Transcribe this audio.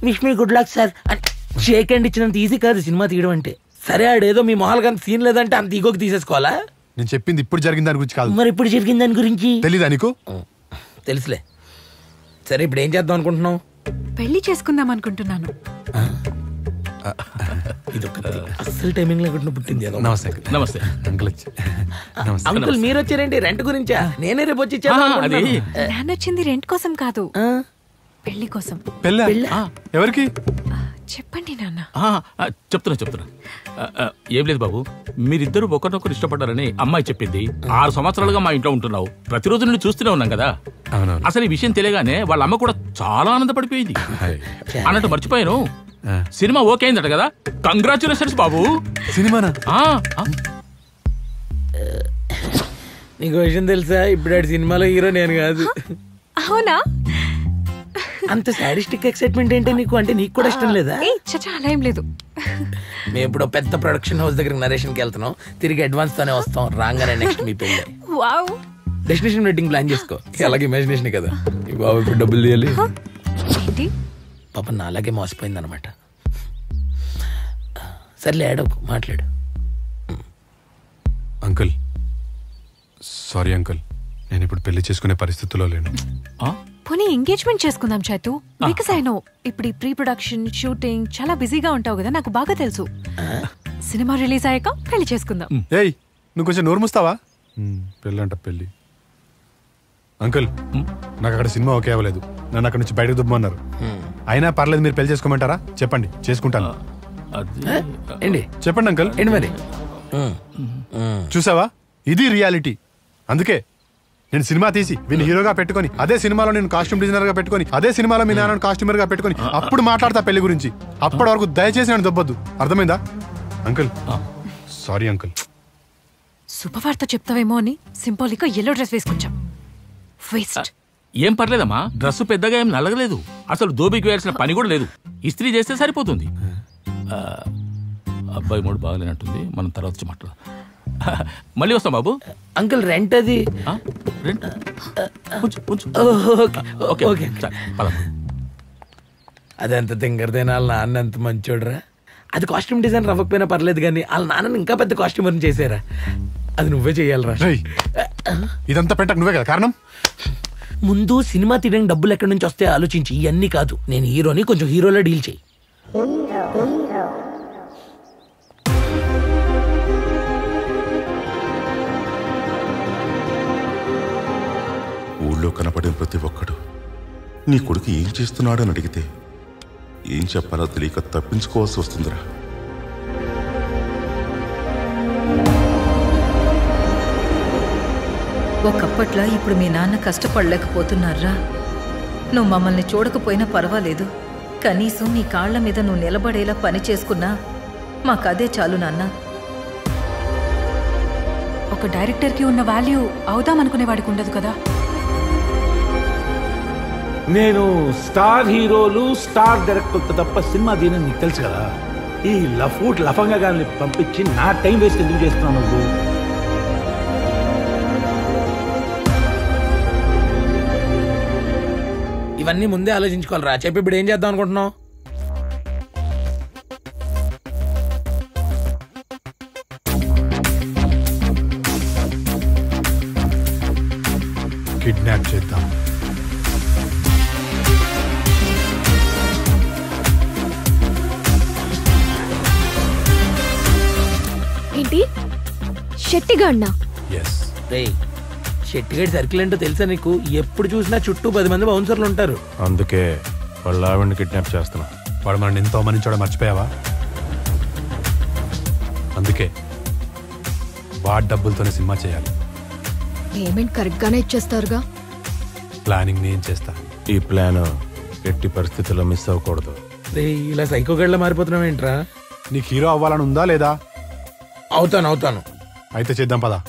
Wish me good luck sir. Shake hand ఇచ్చినంత easy కాదు cinema తీయడం అంటే. సరే ఆడేదో మీ మొహాలు కానీ సీన్ లేదంటే అంత ఈగోకి తీసేసుకోవాలా? నేను చెప్పింది ఇప్పుడు జరిగిన దాని గురించి కాదు. మరి ఇప్పుడు జరిగిన దాని గురించి తెలీదా నీకు? తెలుసులే. సరే ఇప్పుడు ఏం చేద్దాం అనుకుంటున్నావు? పెళ్లి చేసుకుందాం అనుకుంటున్నాను. అసలు టైమింగ్ లేకుండా పుట్టింది. నమస్తే నమస్తే అంకుల్. అంకుల్ మీరు వచ్చారేంటి? రెంట్ గురించా? నేనే రేపు వచ్చి నాన్న వచ్చింది రెంట్ కోసం కాదు, పెళ్లి కోసం. ఎవరికి చెప్పండి నాన్న. చెప్తున్నా. ఏం లేదు బాబు, మీరిద్దరు ఒకరినొకరు ఇష్టపడ్డారని అమ్మాయి చెప్పింది. 6 సంవత్సరాలుగా మా ఇంట్లో ఉంటున్నావు, ప్రతిరోజు నుండి చూస్తూనే ఉన్నాం కదా. అసలు ఈ విషయం తెలియగానే వాళ్ళ అమ్మ కూడా చాలా ఆనందపడిపోయింది. అన్నట్టు మర్చిపోయాను, సినిమా ఓకే అయిందట కదా. కంగ్రాచులేషన్స్ బాబు. సినిమానా? నీకు విషయం తెలుసా? ఇప్పుడు సినిమాలో హీరో నేను కాదు. అవునా? అంత సాడిస్టిక్ ఎక్సైట్మెంట్ ఏంటి నీకు? అంటే నీకు కూడా ఇష్టం లేదా? అలా ఏం లేదు. మేము ఇప్పుడు పెద్ద ప్రొడక్షన్ హౌస్ దగ్గర నరేషన్ వెళ్తున్నాం, తిరిగి అడ్వాన్స్ తోనే వస్తాం. రాగానే నెక్స్ట్ మీ పెళ్ళి. డెస్టినేషన్ వెడ్డింగ్ ప్లాన్ చేసుకో. అలాగే ఇమాజినేషన్ కదా. ఈ బాబు ఇప్పుడు డబ్బులు తీయాలి. పాప నా అలాగే మోసపోయింది అనమాట. సర్లే ఏడవకు, మాట్లాడు. అంకుల్ సారీ అంకుల్, నేను ఇప్పుడు పెళ్లి చేసుకునే పరిస్థితిలో లేను. పోనీ ఎంగేజ్మెంట్ చేసుకుందాం చైతు. బికాస్ ఐ నో ఇప్పుడు ఈ ప్రీ ప్రొడక్షన్ షూటింగ్ చాలా బిజీగా ఉంటావు కదా, నాకు బాగా తెలుసు. సినిమా రిలీజ్ అయ్యాక పెళ్లి చేసుకుందాం. ఏయ్ నువ్వు కొంచెం నోరు మూస్తావా? పెళ్ళి అంట పెళ్ళి. అంకుల్ నాకు అక్కడ సినిమా ఓకే అవ్వలేదు, నన్ను అక్కడ నుంచి బయటకు దుబ్బమన్నారు. అయినా పర్లేదు, మీరు పెళ్లి చేసుకోమంటారా? చెప్పండి, చేసుకుంటాను. చెప్పండి అంకుల్. ఏంటి మరి? చూసావా, ఇది రియాలిటీ. అందుకే నేను సినిమా తీసి వీళ్ళు హీరోగా పెట్టుకొని, అదే సినిమాలో నేను కాస్ట్యూమ్ డిజైనర్ గా పెట్టుకొని, అదే సినిమాలో మీ నాన్న కాస్ట్యూమర్ గా పెట్టుకొని అప్పుడు మాట్లాడతా పెళ్లి గురించి. అప్పటి వరకు దయచేసి నన్ను దొబ్బొద్దు, అర్థమైందా? Uncle sorry uncle. శుభవార్త చెప్తావేమో అని సింబాలిక్ గా ఎల్లో డ్రెస్ వేసుకొచ్చాం. వేస్ట్. ఏం పర్లేదమ్మా, డ్రెస్ పెద్దగా ఏం నలగలేదు. అసలు దోబికి వేయాల్సిన పని కూడా లేదు, ఇస్త్రీ చేస్తే సరిపోతుంది. అబ్బాయి మూడు బాగలేనట్టుంది, మనం తర్వాత వచ్చి మాట్లాడదాం. మళ్ళీ వస్తాం బాబు. అంకుల్ రెంట్ అది రెంట్ అదంత తింగరదైనా వాళ్ళ నాన్న అంత మంచోడ్రా. అది కాస్ట్యూమ్ డిజైనర్ అవ్వకపోయినా పర్లేదు కానీ వాళ్ళ నాన్నని ఇంకా పెద్ద కాస్ట్యూమర్ని చేసారా. అది నువ్వే చెయ్యాలరా. ఇదంతా పెట్టకు నువ్వే కదా కారణం. ముందు సినిమా తీయడానికి డబ్బులు ఎక్కడి నుంచి వస్తే ఆలోచించి, ఇవన్నీ కాదు. నేను హీరోని, కొంచెం హీరోలో డీల్ చేయి. ఊళ్ళో కనపడిన ప్రతి ఒక్కడు నీ కొడుకు ఏం చేస్తున్నాడని అడిగితే ఏం చెప్పాలో తెలియక తప్పించుకోవాల్సి వస్తుందిరా. ఒకప్పట్లా ఇప్పుడు మీ నాన్న కష్టపడలేకపోతున్నారా? నువ్వు మమ్మల్ని చూడకపోయినా పర్వాలేదు, కనీసం నీ కాళ్ల మీద నువ్వు నిలబడేలా పని చేసుకున్నా మాకదే చాలు నాన్న. ఒక డైరెక్టర్కి ఉన్న వాల్యూ అవుదామనుకునేవాడికి ఉండదు కదా. నేను స్టార్ హీరోలు, స్టార్ డైరెక్టర్తో తప్ప సినిమా దీని నీకు తెలుసు కదా. ఈ లఫంగా గారిని పంపించి నా టైం వేస్ట్ ఎందుకు చేస్తున్నావు నువ్వు? ఇవన్నీ ముందే ఆలోచించుకోవాలరా. చెప్పి ఇప్పుడు ఏం చేద్దాం అనుకుంటున్నావు? కిడ్నాప్ చేద్దాం. ఏంటి శెట్టిగాడ్నా? షెట్టిగడి సర్కిల్ ఏంటో తెలుసా నీకు? ఎప్పుడు చూసినా చుట్టూ 10 మంది బౌన్సర్లు ఉంటారు. అందుకే వాళ్ళ ఆవిడ్ని కిడ్నాప్ చేస్తున్నా. వాడు మన ఎంతో మనించోడ మర్చిపోయావా? అందుకే వాడి డబ్బులతోనే సినిమా చేయాలి. పేమెంట్ కరెక్ట్ గానే ఇచ్చేస్తారుగా? ప్లానింగ్ నేను చేస్తా. ఈ ప్లాన్ ఎట్టి పరిస్థితుల్లో మిస్ అవ్వకూడదు. ఇలా సైకోగడ్లా మారిపోతున్నావు ఏంట్రా? నీకు హీరో అవ్వాలని ఉందా లేదా? అవుతాను. అయితే చేద్దాం పదా.